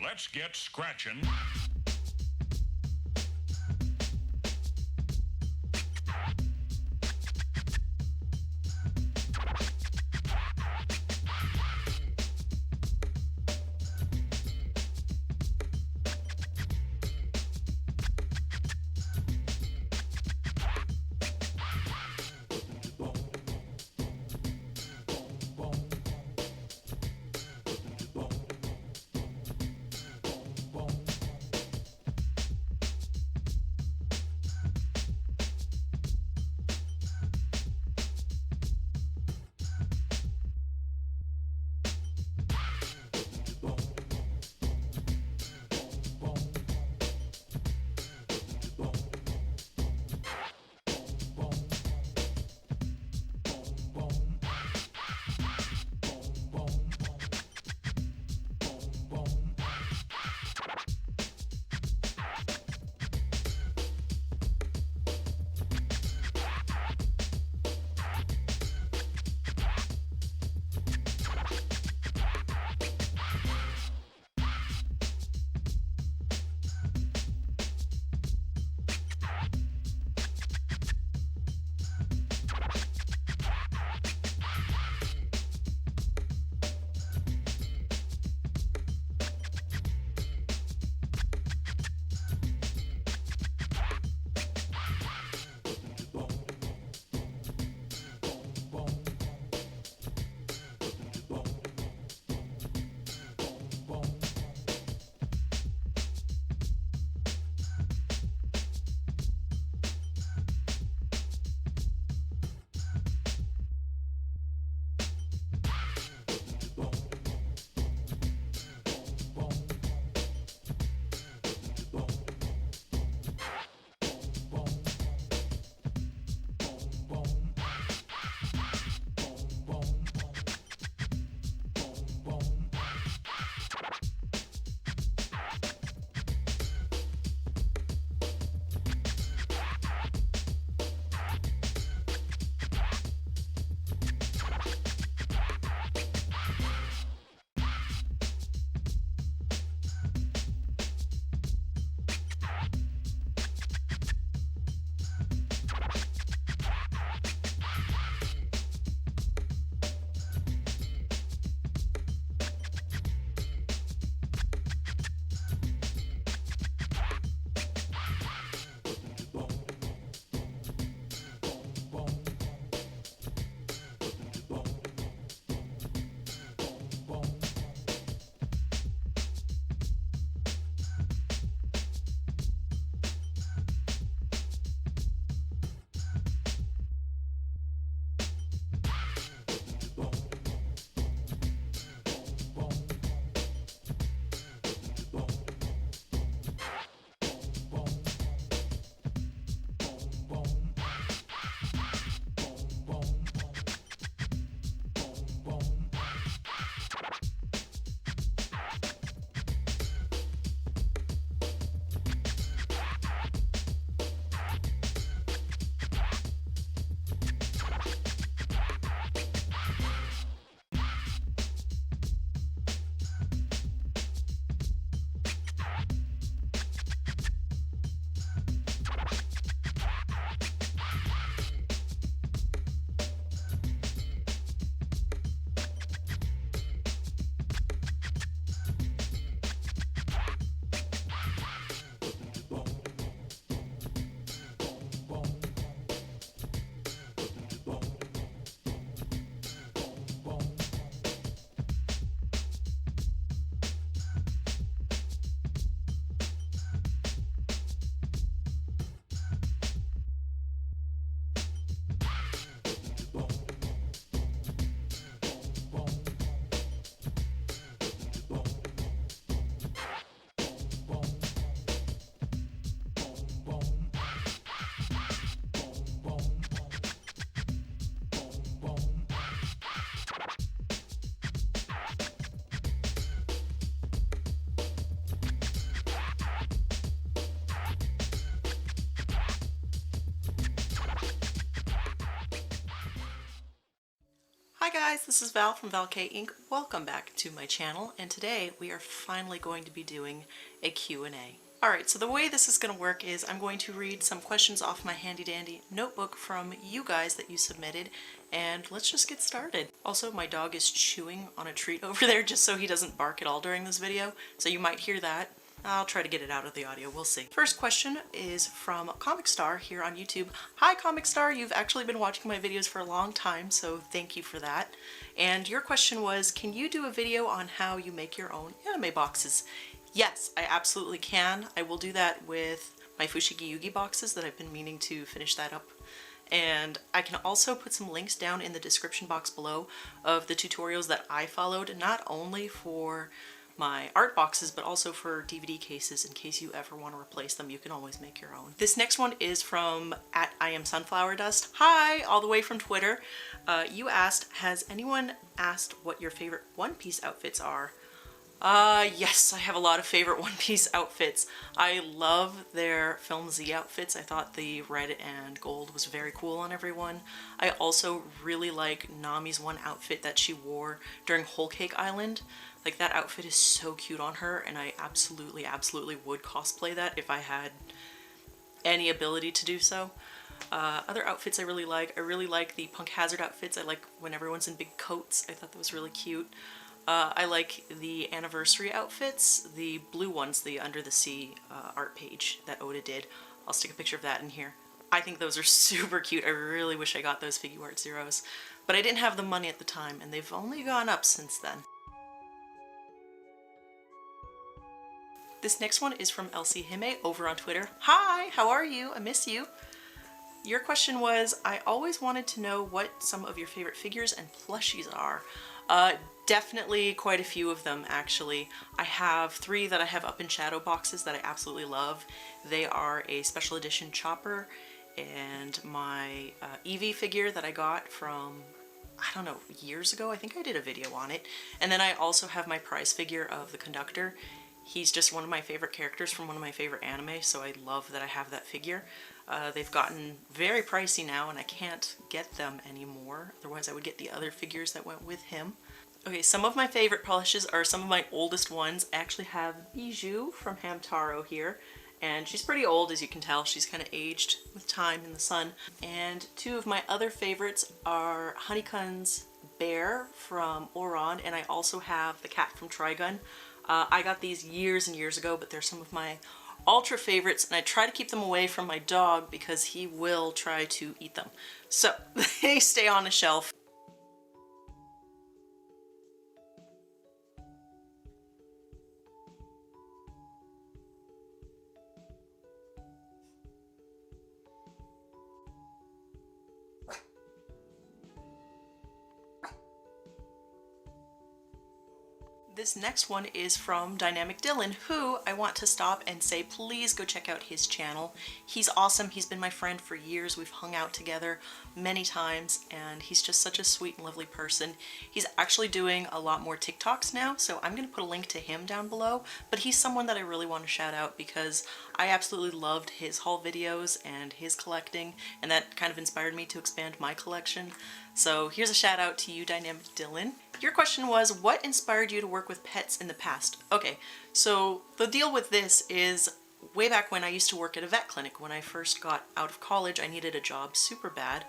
Let's get scratching. Hi guys, this is Val from valkayink. Welcome back to my channel, and today we are finally going to be doing a Q&A. Alright, so the way this is going to work is I'm going to read some questions off my handy dandy notebook from you guys that you submitted, and let's just get started. Also, my dog is chewing on a treat over there just so he doesn't bark at all during this video, so you might hear that. I'll try to get it out of the audio, we'll see. First question is from Comic Star here on YouTube. Hi Comic Star, you've actually been watching my videos for a long time, so thank you for that. And your question was, can you do a video on how you make your own anime boxes? Yes, I absolutely can. I will do that with my Fushigi Yugi boxes that I've been meaning to finish that up. And I can also put some links down in the description box below of the tutorials that I followed, not only for my art boxes, but also for DVD cases in case you ever want to replace them. You can always make your own. This next one is from @IamSunflowerDust. Hi, all the way from Twitter. You asked, has anyone asked what your favorite One Piece outfits are? Yes, I have a lot of favorite One Piece outfits. I love their Film Z outfits. I thought the red and gold was very cool on everyone. I also really like Nami's one outfit that she wore during Whole Cake Island. Like, that outfit is so cute on her, and I absolutely would cosplay that if I had any ability to do so. Other outfits I really like the Punk Hazard outfits. I like when everyone's in big coats. I thought that was really cute. I like the anniversary outfits, the blue ones, the Under the Sea art page that Oda did. I'll stick a picture of that in here. I think those are super cute. I really wish I got those Figuart Zeros, but I didn't have the money at the time, and they've only gone up since then. This next one is from Elsie Hime over on Twitter. Hi, how are you? I miss you. Your question was, I always wanted to know what some of your favorite figures and plushies are. Definitely quite a few of them, actually. I have 3 that I have up in shadow boxes that I absolutely love. They are a special edition Chopper and my Eevee figure that I got from, I don't know, years ago. I think I did a video on it. And then I also have my prize figure of the Conductor. He's just one of my favorite characters from one of my favorite anime, so I love that I have that figure. They've gotten very pricey now, and I can't get them anymore. Otherwise, I would get the other figures that went with him. Okay, some of my favorite plushes are some of my oldest ones. I actually have Bijou from Hamtaro here, and she's pretty old, as you can tell. She's kind of aged with time in the sun. And 2 of my other favorites are Honeycon's bear from Oron, and I also have the cat from Trigun. I got these years and years ago, but they're some of my ultra favorites, and I try to keep them away from my dog because he will try to eat them. So they stay on a shelf. This next one is from Dynamic Dylan, who I want to stop and say please go check out his channel. He's awesome. He's been my friend for years. We've hung out together many times, and he's just such a sweet and lovely person. He's actually doing a lot more TikToks now, so I'm going to put a link to him down below, but he's someone that I really want to shout out because I absolutely loved his haul videos and his collecting, and that kind of inspired me to expand my collection. So here's a shout out to you, Dynamic Dylan. Your question was, what inspired you to work with pets in the past? Okay, so the deal with this is way back when I used to work at a vet clinic. When I first got out of college, I needed a job super bad,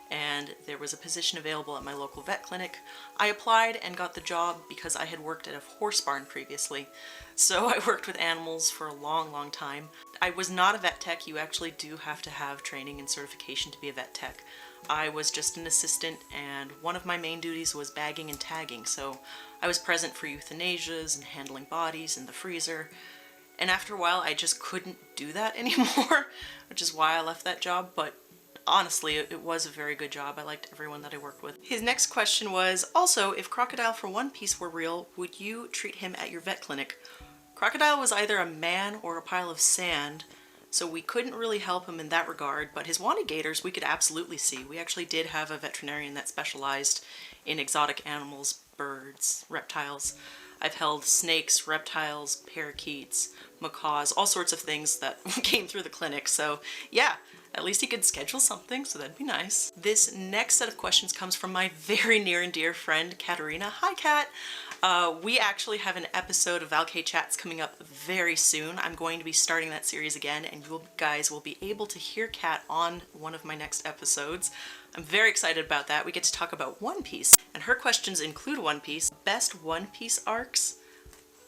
and there was a position available at my local vet clinic. I applied and got the job because I had worked at a horse barn previously. So I worked with animals for a long time. I was not a vet tech. You actually do have to have training and certification to be a vet tech. I was just an assistant, and one of my main duties was bagging and tagging, so I was present for euthanasias and handling bodies in the freezer. And after a while, I just couldn't do that anymore, which is why I left that job, but honestly, it was a very good job. I liked everyone that I worked with. His next question was, also, if Crocodile for One Piece were real, would you treat him at your vet clinic? Crocodile was either a man or a pile of sand, so we couldn't really help him in that regard, but his wanted gators we could absolutely see. We actually did have a veterinarian that specialized in exotic animals, birds, reptiles. I've held snakes, reptiles, parakeets, macaws, all sorts of things that came through the clinic. So yeah, At least he could schedule something, so that'd be nice. This next set of questions comes from my very near and dear friend, Katerina. Hi, Kat. We actually have an episode of Valkay Chats coming up very soon. I'm going to be starting that series again, and you guys will be able to hear Kat on one of my next episodes. I'm very excited about that. We get to talk about One Piece, and her questions include One Piece. Best One Piece arcs?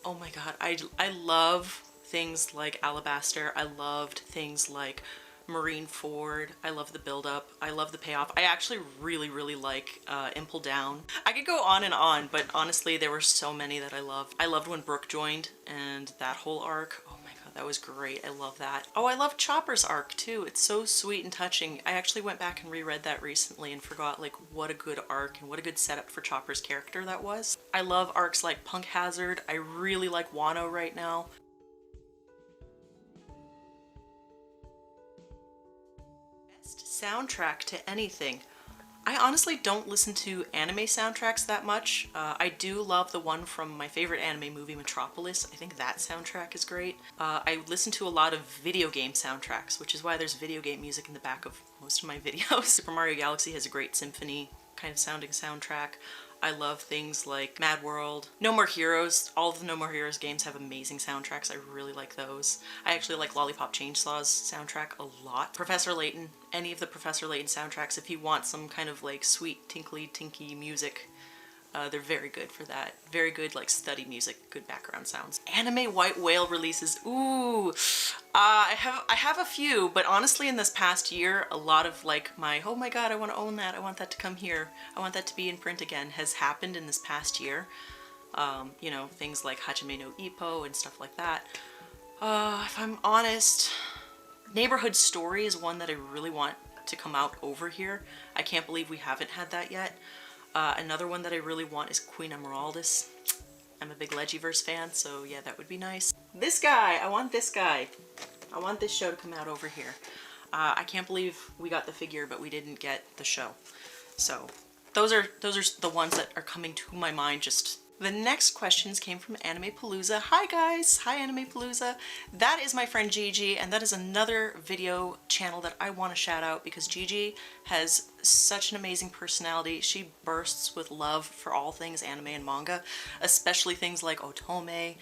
Oh my god, I love things like Alabaster. I loved things like Marineford. I love the build-up. I love the payoff. I actually really like Impel Down. I could go on, but honestly, there were so many that I loved. I loved when Brook joined and that whole arc. Oh my god, that was great. I love that. Oh, I love Chopper's arc too. It's so sweet and touching. I actually went back and reread that recently and forgot like what a good arc and what a good setup for Chopper's character that was. I love arcs like Punk Hazard. I really like Wano right now. Soundtrack to anything. I honestly don't listen to anime soundtracks that much. I do love the one from my favorite anime movie, Metropolis. I think that soundtrack is great. I listen to a lot of video game soundtracks, which is why there's video game music in the back of most of my videos. Super Mario Galaxy has a great symphony kind of sounding soundtrack. I love things like Mad World, No More Heroes. All of the No More Heroes games have amazing soundtracks. I really like those. I actually like Lollipop Chainsaw's soundtrack a lot. Professor Layton, any of the Professor Layton soundtracks, if you want some kind of like sweet tinkly tinky music, they're very good for that. Very good like study music, good background sounds. Anime White Whale releases. Ooh, I have a few, but honestly in this past year, a lot of like oh my god, I want to own that, I want that to come here, I want that to be in print again, has happened in this past year. You know, things like Hajime no Ippo and stuff like that. If I'm honest, Neighborhood Story is one that I really want to come out over here. I can't believe we haven't had that yet. Another one that I really want is Queen Emeraldus. I'm a big Legiverse fan, so yeah, that would be nice. This guy! I want this guy. I want this show to come out over here. I can't believe we got the figure, but we didn't get the show. So those are the ones that are coming to my mind just. The next questions came from Anime Palooza. Hi guys! Hi Anime Palooza! That is my friend Gigi, and that is another video channel that I want to shout out because Gigi has such an amazing personality. She bursts with love for all things anime and manga, especially things like otome,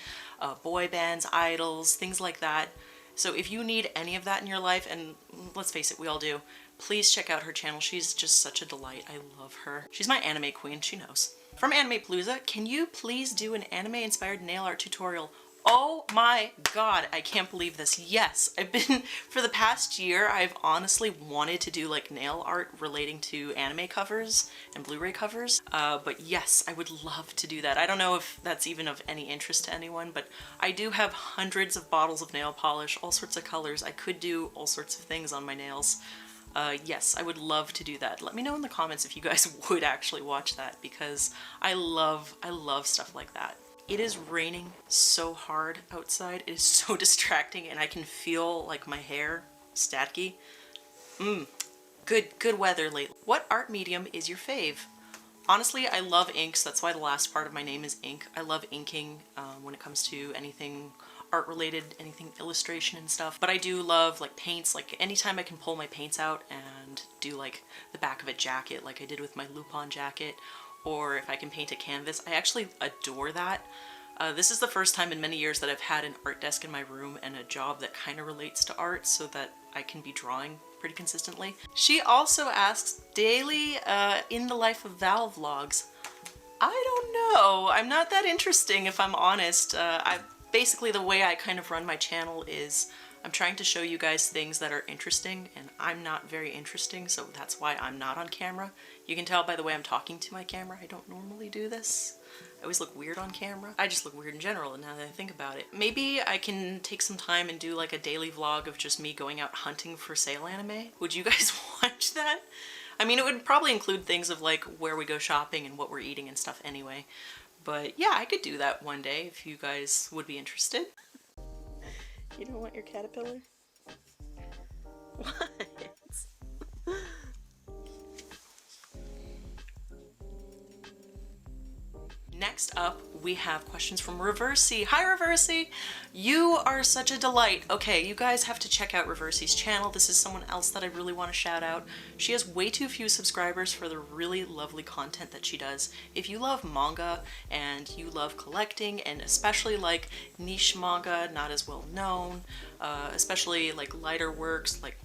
boy bands, idols, things like that. So if you need any of that in your life, and let's face it, we all do, please check out her channel. She's just such a delight. I love her. She's my anime queen, she knows. From Anime Palooza, can you please do an anime-inspired nail art tutorial? Oh my god, I can't believe this. Yes, for the past year, I've honestly wanted to do like nail art relating to anime covers and Blu-ray covers. But yes, I would love to do that. I don't know if that's even of any interest to anyone, but I do have hundreds of bottles of nail polish, all sorts of colors. I could do all sorts of things on my nails. Yes, I would love to do that. Let me know in the comments if you guys would actually watch that because I love stuff like that. It is raining so hard outside. It is so distracting and I can feel like my hair staticky. Good weather lately. What art medium is your fave? Honestly, I love inks. That's why the last part of my name is ink. I love inking when it comes to anything art related, anything illustration and stuff. But I do love like paints, like anytime I can pull my paints out and do like the back of a jacket like I did with my Lupin jacket, or if I can paint a canvas, I actually adore that. This is the first time in many years that I've had an art desk in my room and a job that kind of relates to art so that I can be drawing pretty consistently. She also asks, daily in the life of Val vlogs. I don't know. I'm not that interesting if I'm honest. Basically the way I kind of run my channel is I'm trying to show you guys things that are interesting and I'm not very interesting, so that's why I'm not on camera. You can tell by the way I'm talking to my camera. I don't normally do this. I always look weird on camera. I just look weird in general now that I think about it. Maybe I can take some time and do like a daily vlog of just me going out hunting for sale anime. Would you guys watch that? I mean, it would probably include things of like where we go shopping and what we're eating and stuff anyway. But yeah, I could do that one day if you guys would be interested. You don't want your caterpillar? What? Next up, we have questions from Reversey. Hi, Reversey! You are such a delight. Okay, you guys have to check out Reversey's channel. This is someone else that I really want to shout out. She has way too few subscribers for the really lovely content that she does. If you love manga and you love collecting, and especially like niche manga, not as well known, especially like lighter works, like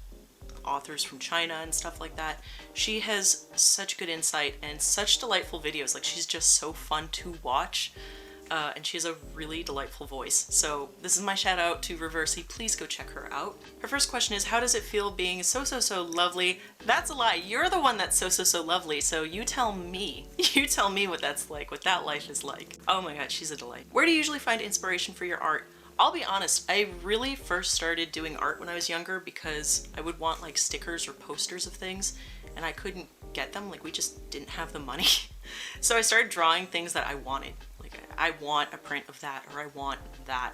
authors from China and stuff like that. She has such good insight and such delightful videos. Like, she's just so fun to watch, and she has a really delightful voice. So this is my shout out to Reversey. Please go check her out. Her first question is, how does it feel being so lovely? That's a lie. You're the one that's so lovely. So you tell me. You tell me what that's like, what that life is like. Oh my god, she's a delight. Where do you usually find inspiration for your art? I'll be honest, I really first started doing art when I was younger because I would want like stickers or posters of things and I couldn't get them, like we just didn't have the money. So I started drawing things that I wanted. Like, I want a print of that, or I want that.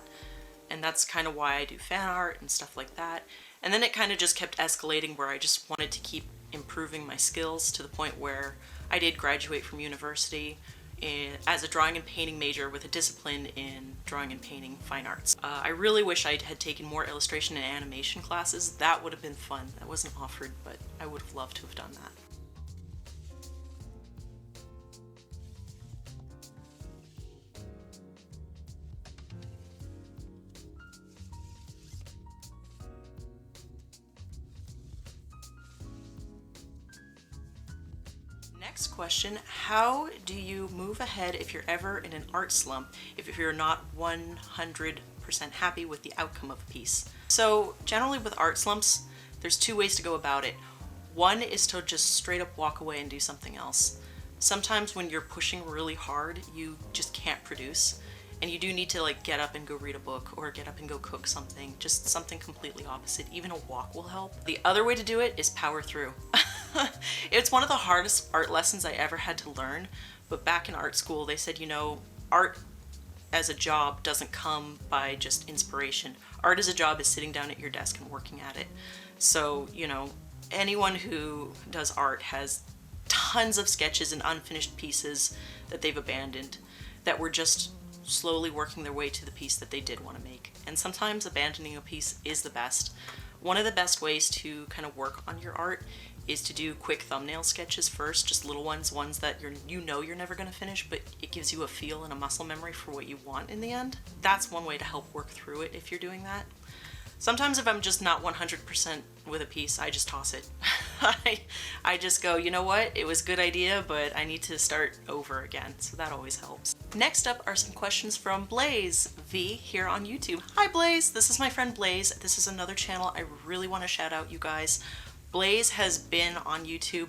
And that's kind of why I do fan art and stuff like that. And then it kind of just kept escalating where I just wanted to keep improving my skills to the point where I did graduate from university as a drawing and painting major with a discipline in drawing and painting fine arts. I really wish I had taken more illustration and animation classes. That would have been fun. That wasn't offered, but I would have loved to have done that. Next question, how do you move ahead if you're ever in an art slump, if you're not 100% happy with the outcome of a piece? So generally with art slumps, there's two ways to go about it. One is to just straight up walk away and do something else. Sometimes when you're pushing really hard, you just can't produce, and you do need to like get up and go read a book or get up and go cook something, just something completely opposite. Even a walk will help. The other way to do it is power through. It's one of the hardest art lessons I ever had to learn, but back in art school they said, you know, art as a job doesn't come by just inspiration. Art as a job is sitting down at your desk and working at it. So, you know, anyone who does art has tons of sketches and unfinished pieces that they've abandoned that were just slowly working their way to the piece that they did want to make. And sometimes abandoning a piece is the best. One of the best ways to kind of work on your art is to do quick thumbnail sketches first, just little ones that you know you're never going to finish, but it gives you a feel and a muscle memory for what you want in the end. That's one way to help work through it if you're doing that. Sometimes if I'm just not 100% with a piece, I just toss it. I just go, you know what, it was a good idea, but I need to start over again, so that always helps. Next up are some questions from Blaze V here on YouTube. Hi Blaze, this is my friend Blaze. This is another channel I really want to shout out, you guys. Blaze has been on YouTube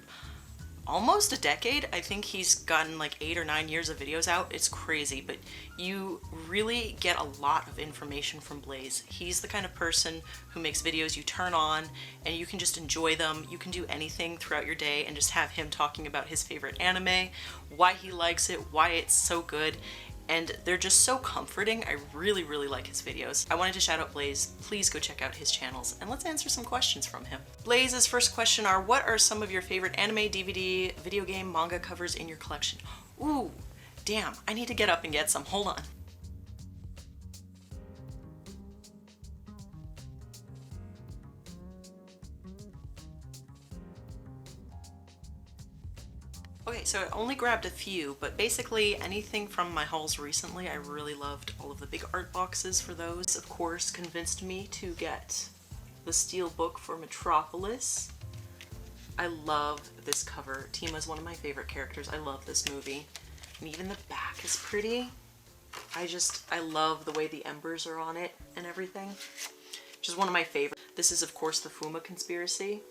almost a decade. I think he's gotten like 8 or 9 years of videos out. It's crazy, but you really get a lot of information from Blaze. He's the kind of person who makes videos you turn on and you can just enjoy them. You can do anything throughout your day and just have him talking about his favorite anime, why he likes it, why it's so good. And they're just so comforting. I really like his videos. I wanted to shout out Blaze. Please go check out his channels and let's answer some questions from him. Blaze's first question are, what are some of your favorite anime, DVD, video game, manga covers in your collection? Ooh, damn, I need to get up and get some. Hold on. Okay, so I only grabbed a few, but basically anything from my hauls recently, I really loved all of the big art boxes for those. Of course, convinced me to get the steel book for Metropolis. I love this cover. Tima's one of my favorite characters. I love this movie. And even the back is pretty. I love the way the embers are on it and everything. Which is one of my favorites. This is, of course, the Fuma Conspiracy.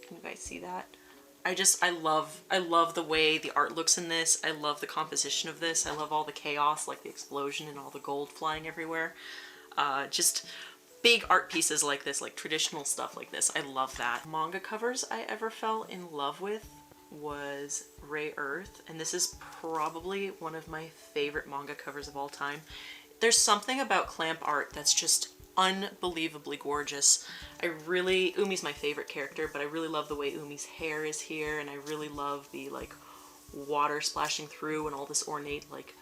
Can you guys see that? I love the way the art looks in this. I love the composition of this. I love all the chaos, like the explosion and all the gold flying everywhere. Just big art pieces like this, like traditional stuff like this. I love that. Manga covers I ever fell in love with was Ray Earth, and this is probably one of my favorite manga covers of all time. There's something about clamp art that's just unbelievably gorgeous. Umi's my favorite character, but I really love the way Umi's hair is here, and I really love the like water splashing through and all this ornate like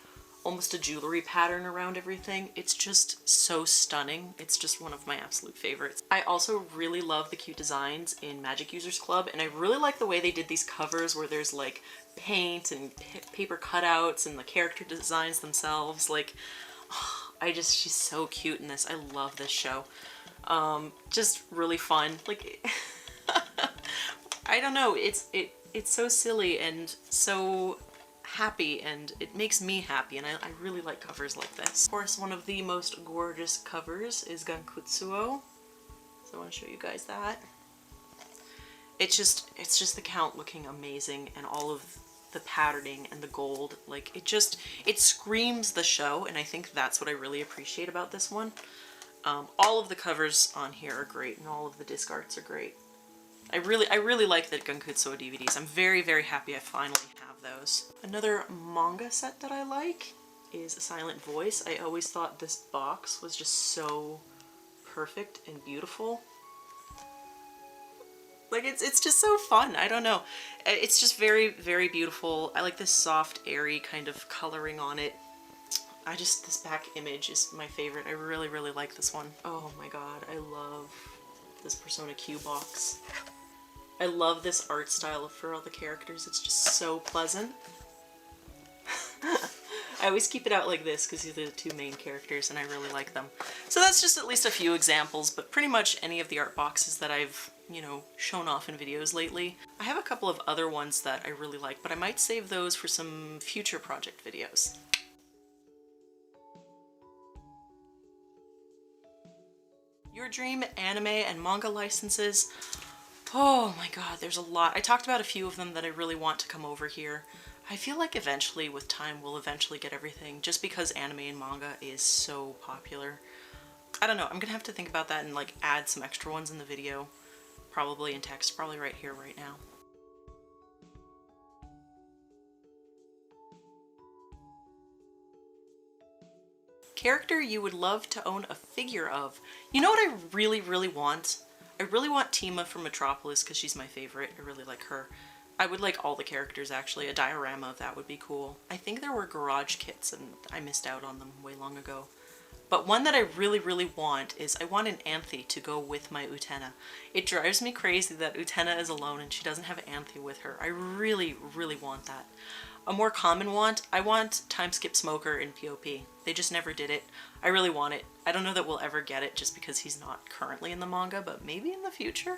almost a jewelry pattern around everything. It's just so stunning. It's just one of my absolute favorites. I also really love the cute designs in Magic Users Club, and I really like the way they did these covers where there's like paint and paper cutouts and the character designs themselves. Like, oh, she's so cute in this. I love this show. Just really fun. Like, I don't know, it's so silly and so happy, and it makes me happy, and I really like covers like this. Of course, one of the most gorgeous covers is Gankutsuo, so I want to show you guys that. It's just the count looking amazing, and all of the patterning and the gold, like it screams the show, and I think that's what I really appreciate about this one. All of the covers on here are great, and all of the disc arts are great. I really like the Gankutsuo DVDs. I'm very, very happy I finally have those. Another manga set that I like is A Silent Voice. I always thought this box was just so perfect and beautiful. Like, it's just so fun. I don't know. It's just very, very beautiful. I like this soft, airy kind of coloring on it. This back image is my favorite. I really, really like this one. Oh my god, I love this Persona Q box. I love this art style for all the characters. It's just so pleasant. I always keep it out like this because these are the two main characters and I really like them. So that's just at least a few examples, but pretty much any of the art boxes that I've, you know, shown off in videos lately. I have a couple of other ones that I really like, but I might save those for some future project videos. Your dream anime and manga licenses. Oh my god, there's a lot. I talked about a few of them that I really want to come over here. I feel like eventually, with time, we'll eventually get everything, just because anime and manga is so popular. I don't know, I'm gonna have to think about that and like add some extra ones in the video. Probably in text, probably right here, right now. Character you would love to own a figure of. You know what I really, really want? I really want Tima from Metropolis because she's my favorite. I really like her. I would like all the characters actually. A diorama of that would be cool. I think there were garage kits and I missed out on them way long ago. But one that I really, really want is I want an Anthe to go with my Utena. It drives me crazy that Utena is alone and she doesn't have Anthe with her. I really, really want that. A more common want, I want Time Skip Smoker in POP. They just never did it. I really want it. I don't know that we'll ever get it just because he's not currently in the manga, but maybe in the future?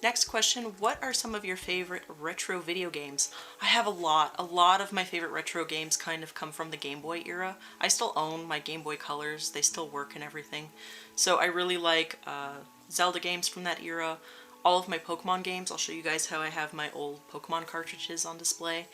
Next question, what are some of your favorite retro video games? I have a lot. A lot of my favorite retro games kind of come from the Game Boy era. I still own my Game Boy Colors. They still work and everything. So I really like Zelda games from that era. All of my Pokemon games. I'll show you guys how I have my old Pokemon cartridges on display.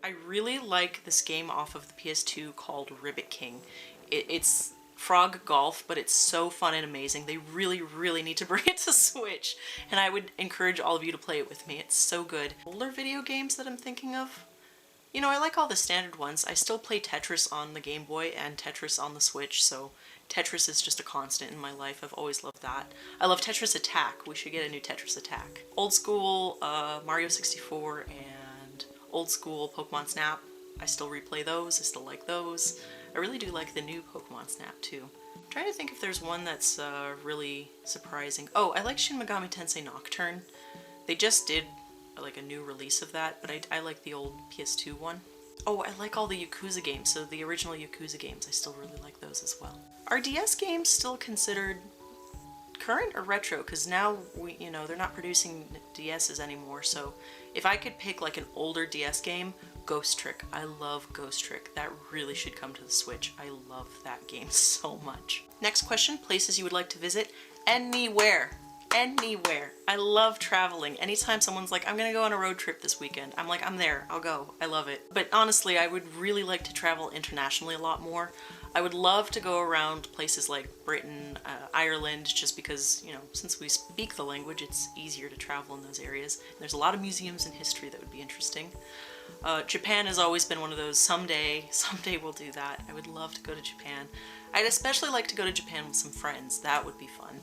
I really like this game off of the PS2 called Reboots. It's Frog Golf, but it's so fun and amazing. They really, really need to bring it to Switch, and I would encourage all of you to play it with me. It's so good. Older video games that I'm thinking of? You know, I like all the standard ones. I still play Tetris on the Game Boy and Tetris on the Switch, so Tetris is just a constant in my life. I've always loved that. I love Tetris Attack. We should get a new Tetris Attack. Old school Mario 64 and old school Pokemon Snap. I still replay those. I still like those. I really do like the new Pokemon Snap too. I'm trying to think if there's one that's really surprising. Oh, I like Shin Megami Tensei Nocturne. They just did like a new release of that, but I like the old PS2 one. Oh, I like all the Yakuza games, so the original Yakuza games, I still really like those as well. Are DS games still considered current or retro? Because now, you know, they're not producing DSs anymore, so if I could pick like an older DS game, Ghost Trick. I love Ghost Trick. That really should come to the Switch. I love that game so much. Next question, places you would like to visit. Anywhere. anywhere. I love traveling. Anytime someone's like, I'm gonna go on a road trip this weekend, I'm like, I'm there, I'll go. I love it. But honestly, I would really like to travel internationally a lot more. I would love to go around places like Britain, Ireland, just because, you know, since we speak the language, it's easier to travel in those areas. And there's a lot of museums and history that would be interesting. Japan has always been one of those, someday we'll do that. I would love to go to Japan. I'd especially like to go to Japan with some friends. That would be fun.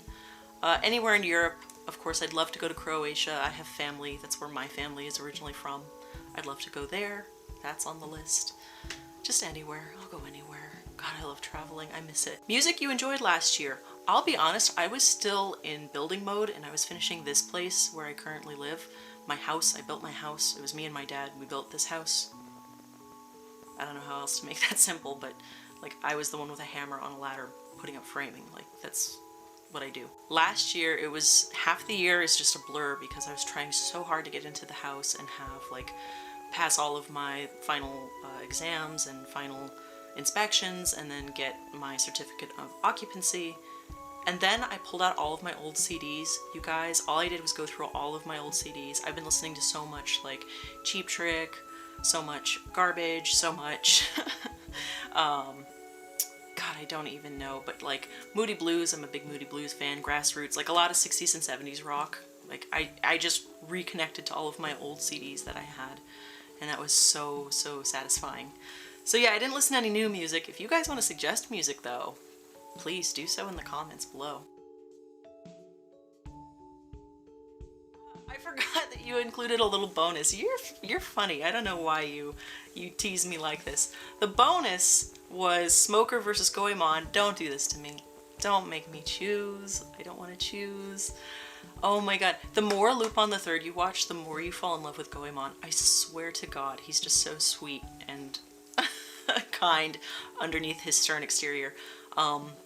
Anywhere in Europe, of course, I'd love to go to Croatia. I have family. That's where my family is originally from. I'd love to go there. That's on the list. Just anywhere. I'll go anywhere. God, I love traveling. I miss it. Music you enjoyed last year. I'll be honest, I was still in building mode and I was finishing this place where I currently live. My house. I built my house. It was me and my dad. We built this house. I don't know how else to make that simple, but like I was the one with a hammer on a ladder putting up framing. Like that's what I do. Last year, it was half the year is just a blur because I was trying so hard to get into the house and have like pass all of my final exams and final inspections and then get my certificate of occupancy. And then I pulled out all of my old CDs. You guys, all I did was go through all of my old CDs. I've been listening to so much like Cheap Trick, so much garbage, so much God, I don't even know, but like Moody Blues, I'm a big Moody Blues fan, Grassroots, like a lot of 60s and 70s rock. Like I just reconnected to all of my old CDs that I had, and that was so satisfying. So yeah, I didn't listen to any new music. If you guys want to suggest music though, please do so in the comments below. I forgot that you included a little bonus. You're funny. I don't know why you tease me like this. The bonus was Smoker versus Goemon. Don't do this to me. Don't make me choose. I don't want to choose. Oh my god. The more Lupin the Third you watch, the more you fall in love with Goemon. I swear to God, he's just so sweet and kind underneath his stern exterior.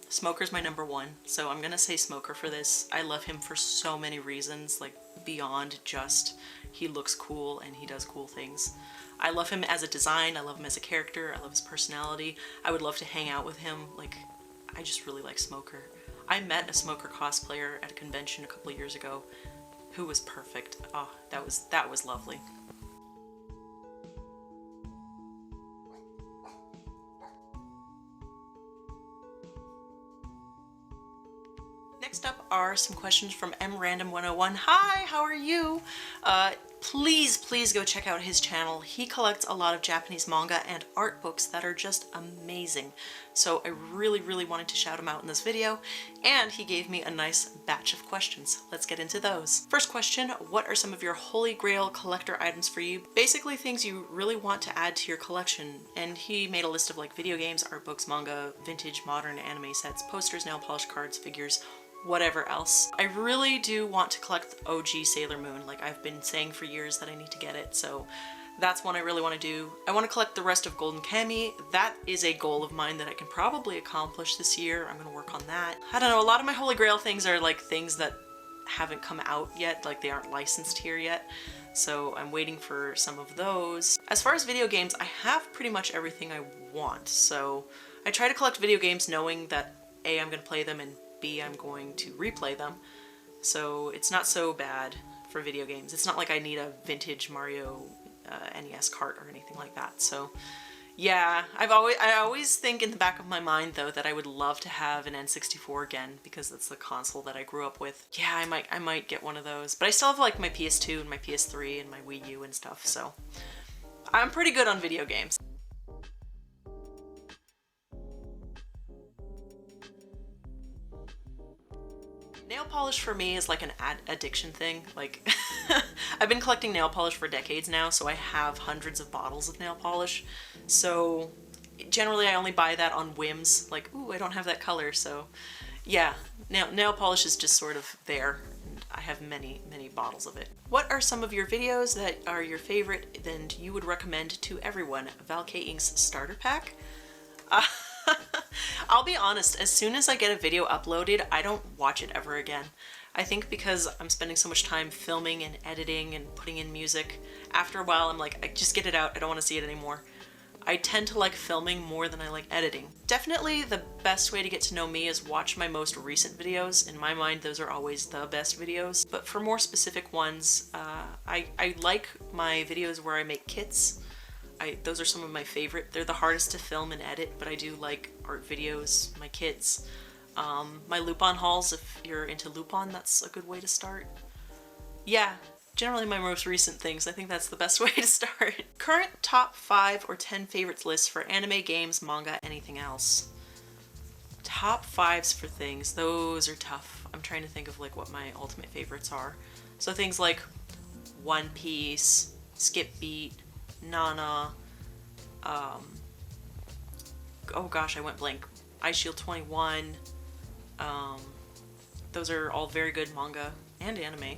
Smoker's my number one, so I'm gonna say Smoker for this. I love him for so many reasons, like beyond just he looks cool and he does cool things. I love him as a design, I love him as a character, I love his personality. I would love to hang out with him. Like, I just really like Smoker. I met a Smoker cosplayer at a convention a couple years ago who was perfect. Oh, that was lovely. Next up are some questions from mrandom101. Hi, how are you? Please go check out his channel. He collects a lot of Japanese manga and art books that are just amazing. So I really wanted to shout him out in this video, and he gave me a nice batch of questions. Let's get into those. First question, what are some of your holy grail collector items for you? Basically things you really want to add to your collection, and he made a list of like video games, art books, manga, vintage, modern anime sets, posters, nail polish, cards, figures, whatever else. I really do want to collect OG Sailor Moon. Like I've been saying for years that I need to get it, so that's one I really want to do. I want to collect the rest of Golden Kami. That is a goal of mine that I can probably accomplish this year. I'm going to work on that. I don't know, a lot of my holy grail things are like things that haven't come out yet, like they aren't licensed here yet. So I'm waiting for some of those. As far as video games, I have pretty much everything I want. So I try to collect video games knowing that A, I'm going to play them, and B, I'm going to replay them. So it's not so bad for video games. It's not like I need a vintage Mario NES cart or anything like that. So yeah, I always think in the back of my mind though that I would love to have an N64 again because that's the console that I grew up with. Yeah, I might get one of those. But I still have like my PS2 and my PS3 and my Wii U and stuff, so I'm pretty good on video games. Nail polish for me is like an addiction thing. Like, I've been collecting nail polish for decades now, so I have hundreds of bottles of nail polish. So generally I only buy that on whims, like, ooh, I don't have that color, so yeah, nail polish is just sort of there. And I have many bottles of it. What are some of your videos that are your favorite and you would recommend to everyone? Valkayink's starter pack? I'll be honest, as soon as I get a video uploaded, I don't watch it ever again. I think because I'm spending so much time filming and editing and putting in music, after a while I'm like, I just get it out, I don't want to see it anymore. I tend to like filming more than I like editing. Definitely the best way to get to know me is watch my most recent videos. In my mind, those are always the best videos. But for more specific ones, I like my videos where I make kits. Those are some of my favorite. They're the hardest to film and edit, but I do like art videos, my kits. My Lupin hauls, if you're into Lupin, that's a good way to start. Yeah, generally my most recent things. I think that's the best way to start. Current top 5 or 10 favorites lists for anime, games, manga, anything else. Top 5s for things, those are tough. I'm trying to think of like what my ultimate favorites are. So things like One Piece, Skip Beat, Nana, oh gosh, I went blank. Ice Shield 21. Those are all very good manga and anime.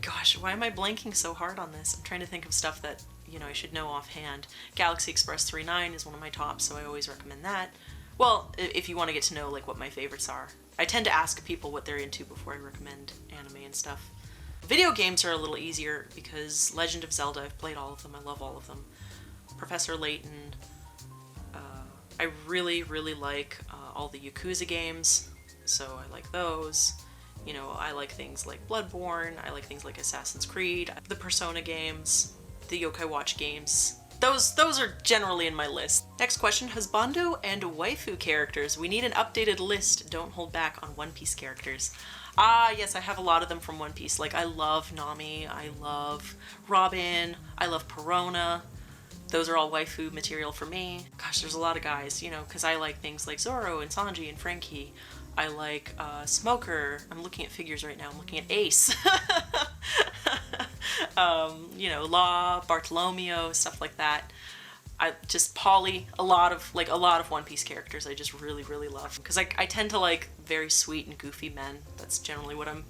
Gosh, why am I blanking so hard on this? I'm trying to think of stuff that, you know, I should know offhand. Galaxy Express 39 is one of my tops, so I always recommend that. Well, if you want to get to know like what my favorites are. I tend to ask people what they're into before I recommend anime and stuff. Video games are a little easier because Legend of Zelda, I've played all of them, I love all of them. Professor Layton, I really, really like all the Yakuza games, so I like those. You know, I like things like Bloodborne, I like things like Assassin's Creed, the Persona games, the Yokai Watch games. Those are generally in my list. Next question, husbando and waifu characters. We need an updated list. Don't hold back on One Piece characters. Ah, yes, I have a lot of them from One Piece. Like, I love Nami, I love Robin, I love Perona. Those are all waifu material for me. Gosh, there's a lot of guys, you know, because I like things like Zoro and Sanji and Frankie. I like Smoker. I'm looking at figures right now. I'm looking at Ace. You know, Law, Bartolomeo, stuff like that. I just Polly, a lot of One Piece characters I just really, really love. Because I tend to like very sweet and goofy men. That's generally what I'm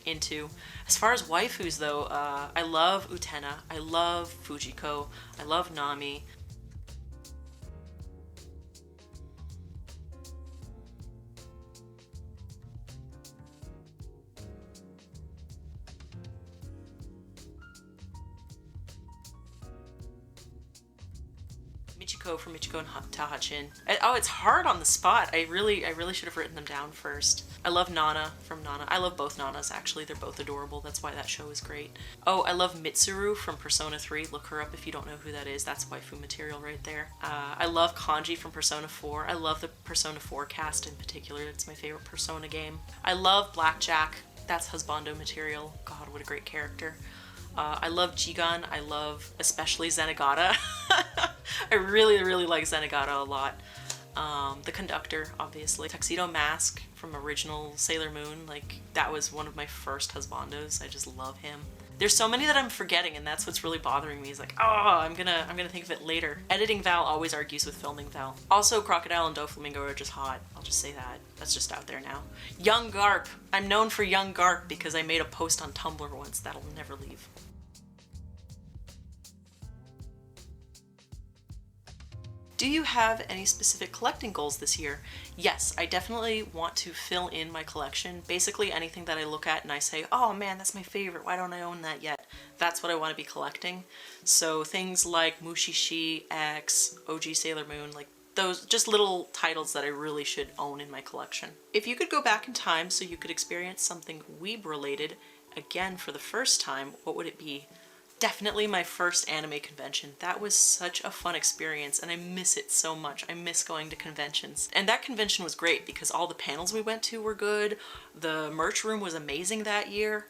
into. As far as waifus though, I love Utena, I love Fujiko, I love Nami. Michiko from Michiko and Tahachin. Oh, it's hard on the spot. I really should have written them down first. I love Nana from Nana. I love both Nanas, actually. They're both adorable. That's why that show is great. Oh, I love Mitsuru from Persona 3. Look her up if you don't know who that is. That's waifu material right there. I love Kanji from Persona 4. I love the Persona 4 cast in particular. It's my favorite Persona game. I love Blackjack. That's husbando material. God, what a great character. I love Jigan. I love especially Zenigata. I really, really like Zenigata a lot. The Conductor, obviously. Tuxedo Mask from original Sailor Moon. Like, that was one of my first husbandos. I just love him. There's so many that I'm forgetting, and that's what's really bothering me. Is like, oh, I'm gonna think of it later. Editing Val always argues with filming Val. Also, Crocodile and Doflamingo are just hot. I'll just say that. That's just out there now. Young Garp. I'm known for Young Garp because I made a post on Tumblr once. That'll never leave. Do you have any specific collecting goals this year? Yes, I definitely want to fill in my collection. Basically anything that I look at and I say, oh man, that's my favorite, why don't I own that yet? That's what I want to be collecting. So things like Mushishi, X, OG Sailor Moon, like those just little titles that I really should own in my collection. If you could go back in time so you could experience something weeb related again for the first time, what would it be? Definitely my first anime convention. That was such a fun experience and I miss it so much. I miss going to conventions. And that convention was great because all the panels we went to were good. The merch room was amazing that year.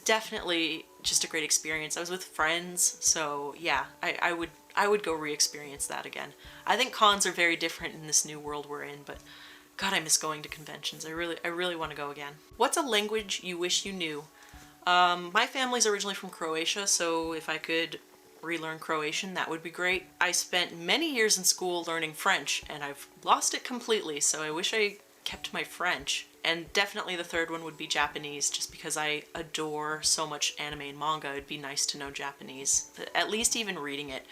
Definitely just a great experience. I was with friends, so yeah, I would go re-experience that again. I think cons are very different in this new world we're in, but God, I miss going to conventions. I really want to go again. What's a language you wish you knew? My family's originally from Croatia, so if I could relearn Croatian, that would be great. I spent many years in school learning French, and I've lost it completely, so I wish I kept my French. And definitely the third one would be Japanese, just because I adore so much anime and manga. It'd be nice to know Japanese, at least even reading it.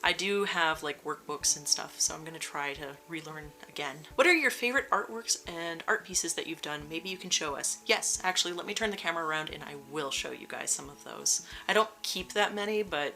I do have like workbooks and stuff, so I'm gonna try to relearn again. What are your favorite artworks and art pieces that you've done? Maybe you can show us. Yes, actually, let me turn the camera around and I will show you guys some of those. I don't keep that many, but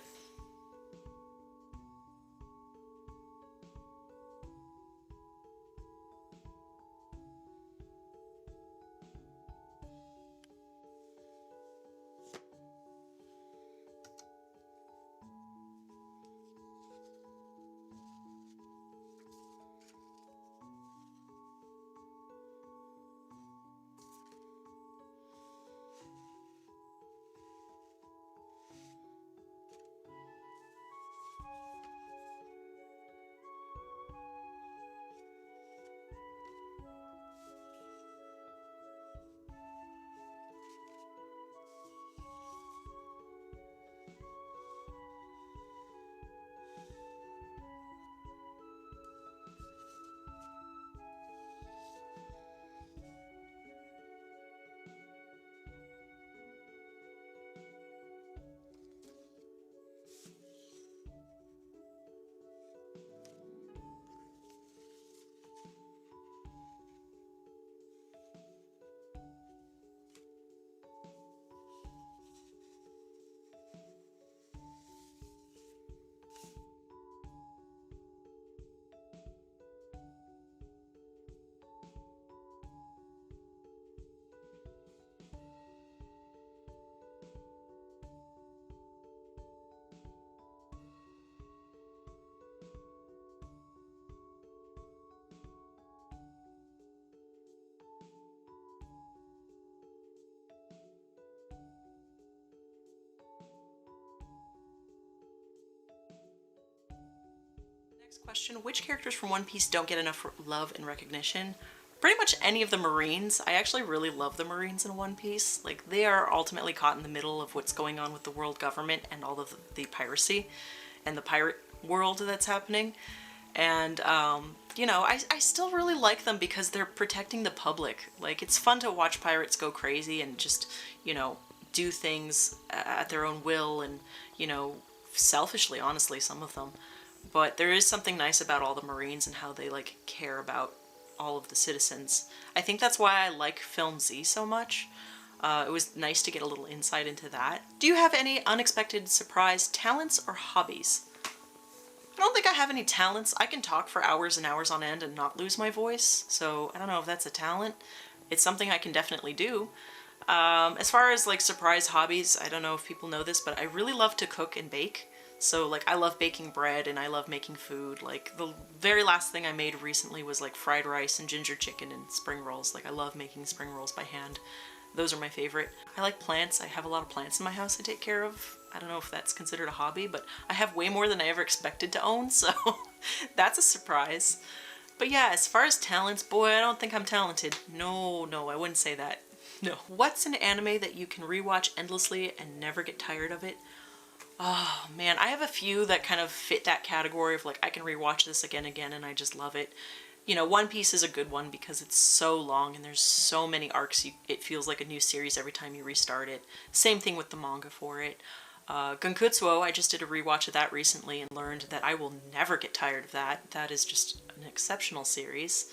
Question, which characters from One Piece don't get enough love and recognition? Pretty much any of the Marines. I actually really love the Marines in One Piece. Like, they are ultimately caught in the middle of what's going on with the world government and all of the piracy and the pirate world that's happening. And, you know, I still really like them because they're protecting the public. Like, it's fun to watch pirates go crazy and just, you know, do things at their own will and, you know, selfishly, honestly, some of them. But there is something nice about all the Marines and how they, like, care about all of the citizens. I think that's why I like Film Z so much. It was nice to get a little insight into that. Do you have any unexpected surprise talents or hobbies? I don't think I have any talents. I can talk for hours and hours on end and not lose my voice, so I don't know if that's a talent. It's something I can definitely do. As far as like surprise hobbies, I don't know if people know this, but I really love to cook and bake. So like I love baking bread and I love making food. Like the very last thing I made recently was like fried rice and ginger chicken and spring rolls. Like I love making spring rolls by hand. Those are my favorite. I like plants. I have a lot of plants in my house I take care of. I don't know if that's considered a hobby, but I have way more than I ever expected to own, so that's a surprise. But yeah, as far as talents, boy, I don't think I'm talented. No, I wouldn't say that. No. What's an anime that you can rewatch endlessly and never get tired of it? Oh man, I have a few that kind of fit that category of like I can rewatch this again and again and I just love it. You know, One Piece is a good one because it's so long and there's so many arcs, it feels like a new series every time you restart it. Same thing with the manga for it. Gankutsuo, I just did a rewatch of that recently and learned that I will never get tired of that. That is just an exceptional series.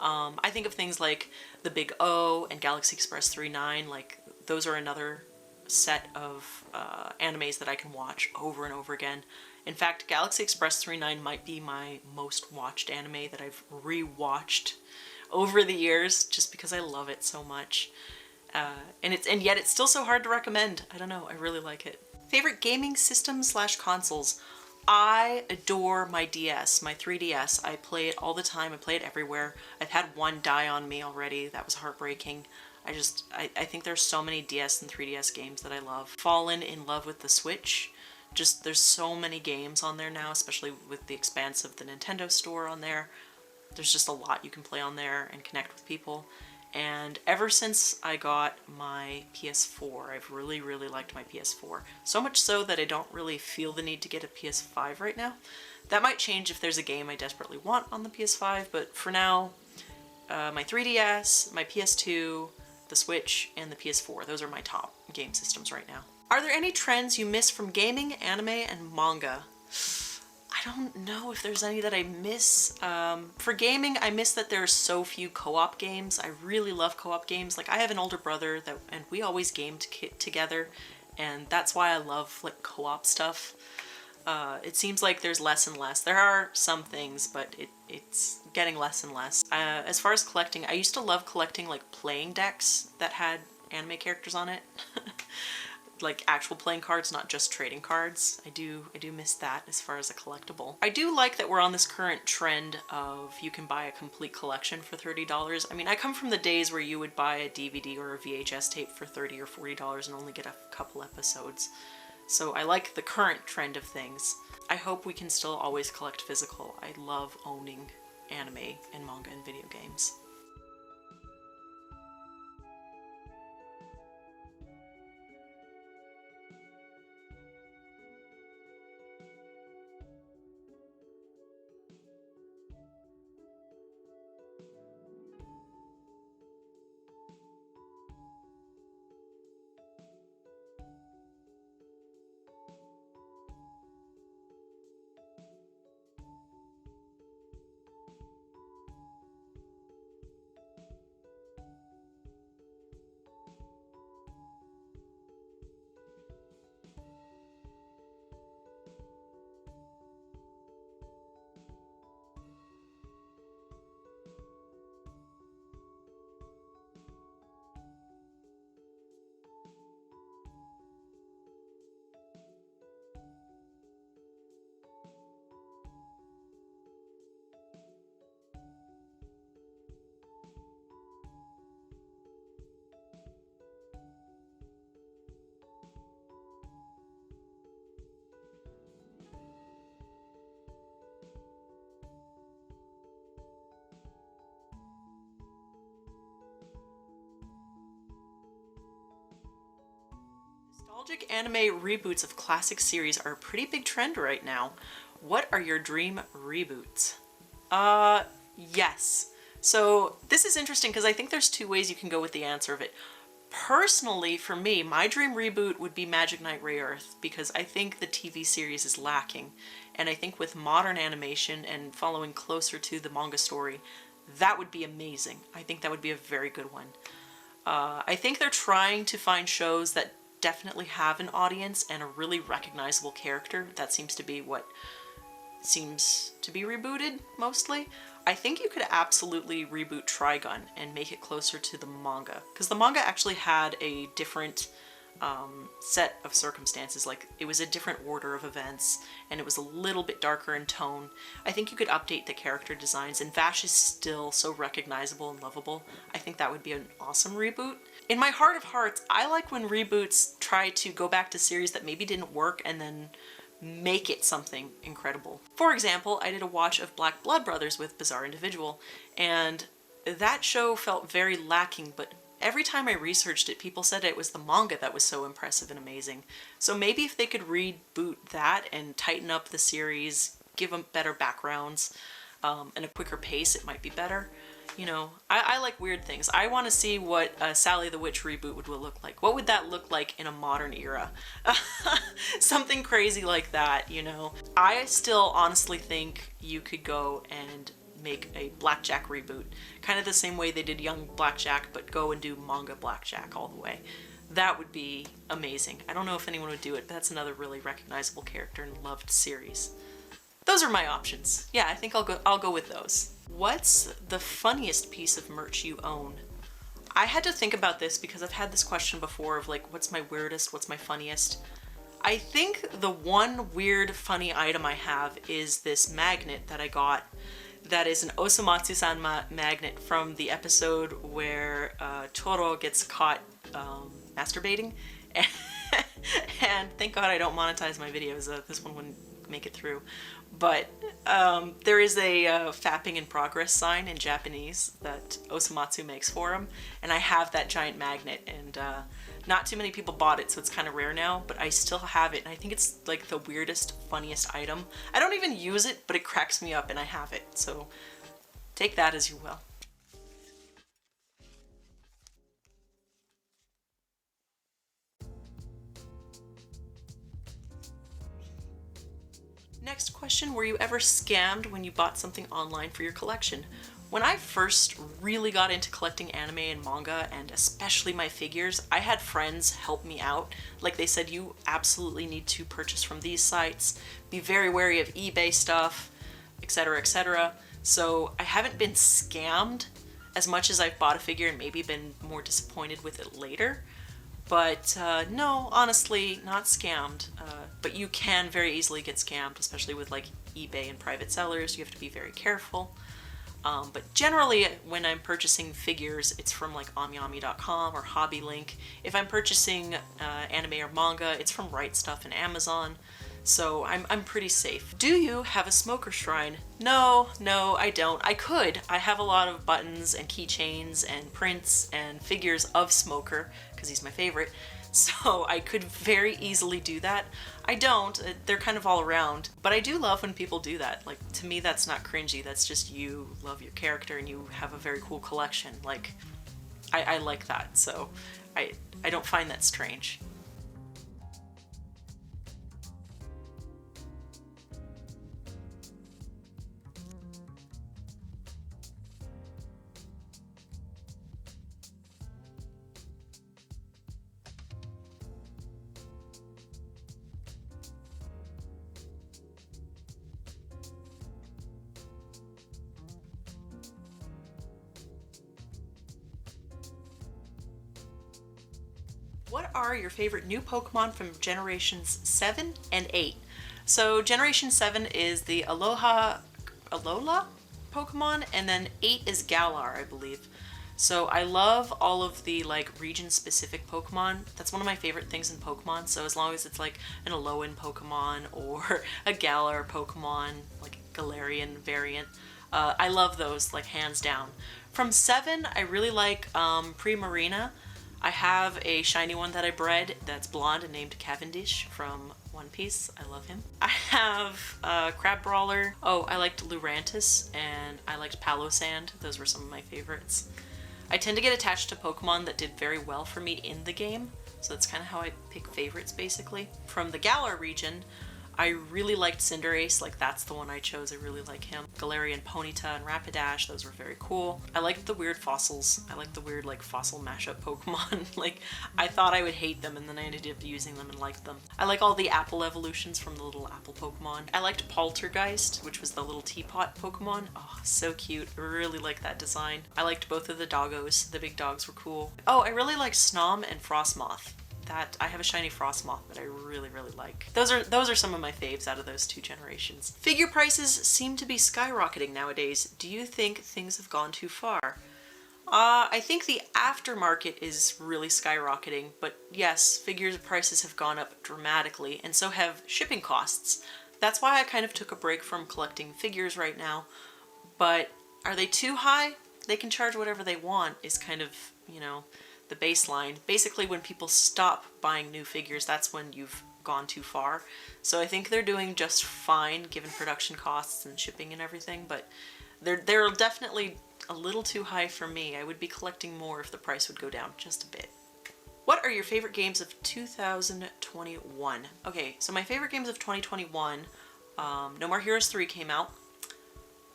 I think of things like The Big O and Galaxy Express 39, like those are another set of animes that I can watch over and over again. In fact, Galaxy Express 39 might be my most watched anime that I've rewatched over the years just because I love it so much. And yet it's still so hard to recommend. I don't know, I really like it. Favorite gaming systems slash consoles? I adore my DS, my 3DS. I play it all the time. I play it everywhere. I've had one die on me already. That was heartbreaking. I think there's so many DS and 3DS games that I love. Fallen in love with the Switch. Just, there's so many games on there now, especially with the expanse of the Nintendo store on there. There's just a lot you can play on there and connect with people. And ever since I got my PS4, I've really liked my PS4. So much so that I don't really feel the need to get a PS5 right now. That might change if there's a game I desperately want on the PS5, but for now, my 3DS, my PS2, the Switch, and the PS4. Those are my top game systems right now. Are there any trends you miss from gaming, anime, and manga? I don't know if there's any that I miss. For gaming, I miss that there are so few co-op games. I really love co-op games. Like I have an older brother and we always gamed together, and that's why I love like co-op stuff. It seems like there's less and less. There are some things, but it's getting less and less. As far as collecting, I used to love collecting like playing decks that had anime characters on it. Like actual playing cards, not just trading cards. I do miss that as far as a collectible. I do like that we're on this current trend of you can buy a complete collection for $30. I mean, I come from the days where you would buy a DVD or a VHS tape for $30 or $40 and only get a couple episodes. So I like the current trend of things. I hope we can still always collect physical. I love owning anime and manga and video games. Nostalgic anime reboots of classic series are a pretty big trend right now. What are your dream reboots? Yes. So this is interesting because I think there's two ways you can go with the answer of it. Personally, for me, my dream reboot would be Magic Knight Rayearth because I think the TV series is lacking. And I think with modern animation and following closer to the manga story, that would be amazing. I think that would be a very good one. I think they're trying to find shows that definitely have an audience and a really recognizable character. That seems to be what seems to be rebooted mostly. I think you could absolutely reboot Trigun and make it closer to the manga, because the manga actually had a different set of circumstances. Like, it was a different order of events and it was a little bit darker in tone. I think you could update the character designs, and Vash is still so recognizable and lovable. I think that would be an awesome reboot. In my heart of hearts, I like when reboots try to go back to series that maybe didn't work and then make it something incredible. For example, I did a watch of Black Blood Brothers with Bizarre Individual, and that show felt very lacking, but every time I researched it, people said it was the manga that was so impressive and amazing. So maybe if they could reboot that and tighten up the series, give them better backgrounds, and a quicker pace, it might be better. You know, I like weird things. I want to see what Sally the Witch reboot would look like. What would that look like in a modern era? Something crazy like that, you know. I still honestly think you could go and make a Blackjack reboot. Kind of the same way they did Young Blackjack, but go and do manga Blackjack all the way. That would be amazing. I don't know if anyone would do it, but that's another really recognizable character and loved series. Those are my options. Yeah, I think I'll go with those. What's the funniest piece of merch you own? I had to think about this because I've had this question before of like, what's my weirdest, what's my funniest? I think the one weird funny item I have is this magnet that I got that is an Osomatsu-san magnet from the episode where Toro gets caught masturbating. And thank God I don't monetize my videos. This one wouldn't make it through. But there is a fapping in progress sign in Japanese that Osomatsu makes for him, and I have that giant magnet, and not too many people bought it, so it's kind of rare now, but I still have it, and I think it's like the weirdest, funniest item. I don't even use it, but it cracks me up and I have it, so take that as you will. Next question, were you ever scammed when you bought something online for your collection? When I first really got into collecting anime and manga, and especially my figures, I had friends help me out. Like, they said, you absolutely need to purchase from these sites, be very wary of eBay stuff, etc., etc. So I haven't been scammed as much as I've bought a figure and maybe been more disappointed with it later. But no, honestly, not scammed. But you can very easily get scammed, especially with like eBay and private sellers. You have to be very careful. But generally, when I'm purchasing figures, it's from like AmiAmi.com or HobbyLink. If I'm purchasing anime or manga, it's from Right Stuff and Amazon. So I'm pretty safe. Do you have a smoker shrine? No, I don't. I could. I have a lot of buttons and keychains and prints and figures of Smoker, because he's my favorite. So I could very easily do that. I don't. They're kind of all around. But I do love when people do that. Like, to me, that's not cringy. That's just you love your character and you have a very cool collection. Like, I like that. So I don't find that strange. What are your favorite new Pokemon from Generations 7 and 8? So Generation 7 is the Alola Pokemon, and then 8 is Galar, I believe. So I love all of the like region-specific Pokemon. That's one of my favorite things in Pokemon. So as long as it's like an Alolan Pokemon or a Galar Pokemon, like Galarian variant, I love those like hands down. From 7, I really like Primarina. I have a shiny one that I bred that's blonde and named Cavendish from One Piece. I love him. I have a Crab Brawler. Oh, I liked Lurantis and I liked Palosand. Those were some of my favorites. I tend to get attached to Pokemon that did very well for me in the game, so that's kind of how I pick favorites basically. From the Galar region, I really liked Cinderace, like that's the one I chose, I really like him. Galarian Ponyta and Rapidash, those were very cool. I liked the weird fossils. I liked the weird like fossil mashup Pokemon. Like I thought I would hate them and then I ended up using them and liked them. I like all the apple evolutions from the little apple Pokemon. I liked Poltergeist, which was the little teapot Pokemon. Oh, so cute. I really like that design. I liked both of the doggos. The big dogs were cool. Oh, I really liked Snom and Frostmoth. That I have a shiny Frostmoth that I really like. Those are some of my faves out of those two generations. Figure prices seem to be skyrocketing nowadays. Do you think things have gone too far? I think the aftermarket is really skyrocketing, but yes, figures prices have gone up dramatically, and so have shipping costs. That's why I kind of took a break from collecting figures right now, but are they too high? They can charge whatever they want is kind of, you know, the baseline. Basically, when people stop buying new figures, that's when you've gone too far. So I think they're doing just fine given production costs and shipping and everything, but they're definitely a little too high for me. I would be collecting more if the price would go down just a bit. What are your favorite games of 2021? Okay, so my favorite games of 2021, No More Heroes 3 came out.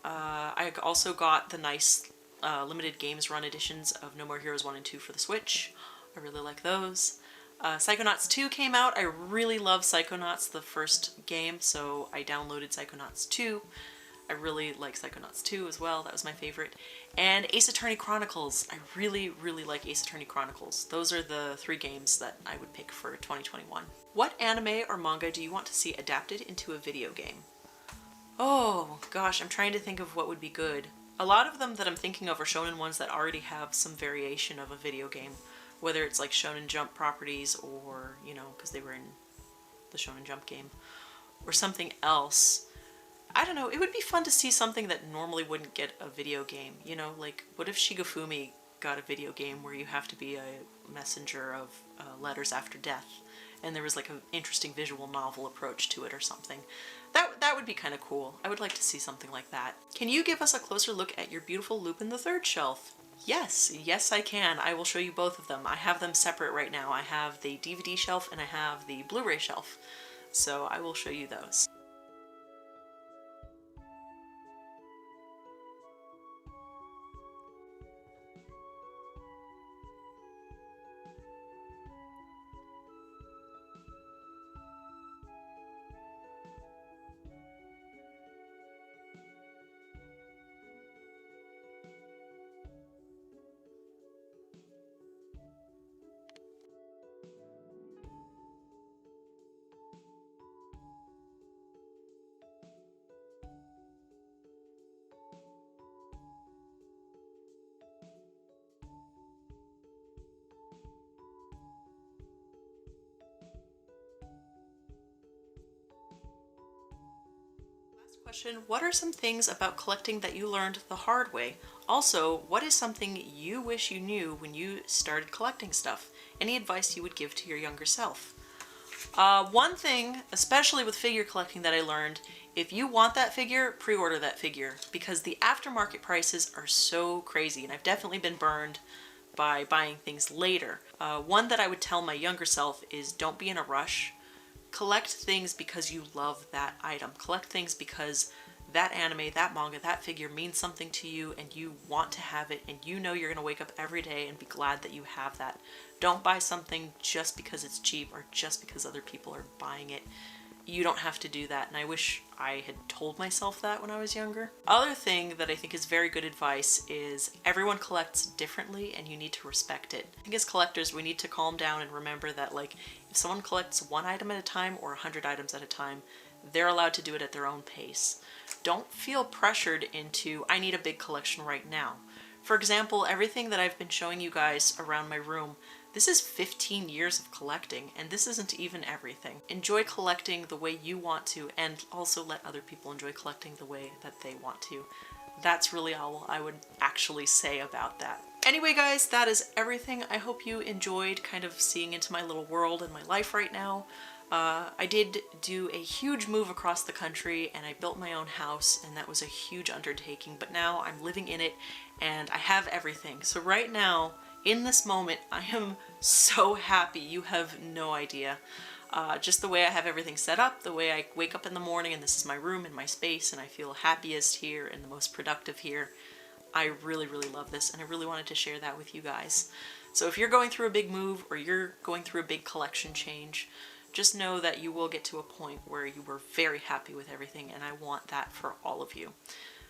I also got the nice limited games run editions of No More Heroes 1 and 2 for the Switch. I really like those. Psychonauts 2 came out. I really love Psychonauts, the first game, so I downloaded Psychonauts 2. I really like Psychonauts 2 as well. That was my favorite. And Ace Attorney Chronicles. I really like Ace Attorney Chronicles. Those are the 3 games that I would pick for 2021. What anime or manga do you want to see adapted into a video game? Oh gosh, I'm trying to think of what would be good. A lot of them that I'm thinking of are shonen ones that already have some variation of a video game, whether it's like Shonen Jump properties or, you know, because they were in the Shonen Jump game, or something else. I don't know, it would be fun to see something that normally wouldn't get a video game, you know, like what if Shigefumi got a video game where you have to be a messenger of letters after death, and there was like an interesting visual novel approach to it or something. That would be kind of cool. I would like to see something like that. Can you give us a closer look at your beautiful Lupin the Third shelf? Yes I can. I will show you both of them. I have them separate right now. I have the DVD shelf and I have the Blu-ray shelf. So I will show you those. Question, what are some things about collecting that you learned the hard way? Also, what is something you wish you knew when you started collecting stuff? Any advice you would give to your younger self? One thing, especially with figure collecting, that I learned, if you want that figure, pre-order that figure, because the aftermarket prices are so crazy, and I've definitely been burned by buying things later. One that I would tell my younger self is don't be in a rush. Collect things because you love that item. Collect things because that anime, that manga, that figure means something to you and you want to have it and you know you're going to wake up every day and be glad that you have that. Don't buy something just because it's cheap or just because other people are buying it. You don't have to do that, and I wish I had told myself that when I was younger. Other thing that I think is very good advice is everyone collects differently and you need to respect it. I think as collectors we need to calm down and remember that, like, if someone collects 1 item at a time or 100 items at a time, they're allowed to do it at their own pace. Don't feel pressured into, I need a big collection right now. For example, everything that I've been showing you guys around my room, this is 15 years of collecting, and this isn't even everything. Enjoy collecting the way you want to, and also let other people enjoy collecting the way that they want to. That's really all I would actually say about that. Anyway, guys, that is everything. I hope you enjoyed kind of seeing into my little world and my life right now. I did do a huge move across the country and I built my own house, and that was a huge undertaking, but now I'm living in it and I have everything. So right now, in this moment, I am so happy. You have no idea. Just the way I have everything set up, the way I wake up in the morning and this is my room and my space and I feel happiest here and the most productive here. I really, really love this, and I really wanted to share that with you guys. So if you're going through a big move or you're going through a big collection change, just know that you will get to a point where you were very happy with everything, and I want that for all of you.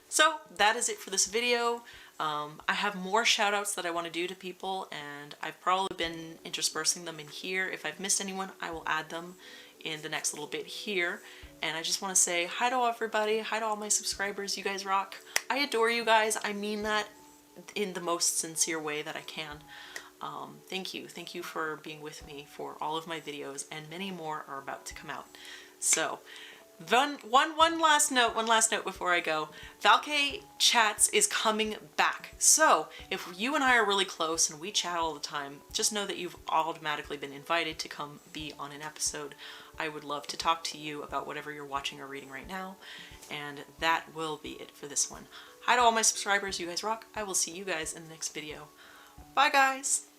So that is it for this video. I have more shout outs that I want to do to people, and I've probably been interspersing them in here. If I've missed anyone, I will add them in the next little bit here. And I just want to say hi to everybody, hi to all my subscribers, you guys rock. I adore you guys, I mean that in the most sincere way that I can. Thank you for being with me for all of my videos, and many more are about to come out. So, one last note before I go. Valkay Chats is coming back. So, if you and I are really close and we chat all the time, just know that you've automatically been invited to come be on an episode. I would love to talk to you about whatever you're watching or reading right now, and that will be it for this one. Hi to all my subscribers, you guys rock. I will see you guys in the next video. Bye guys!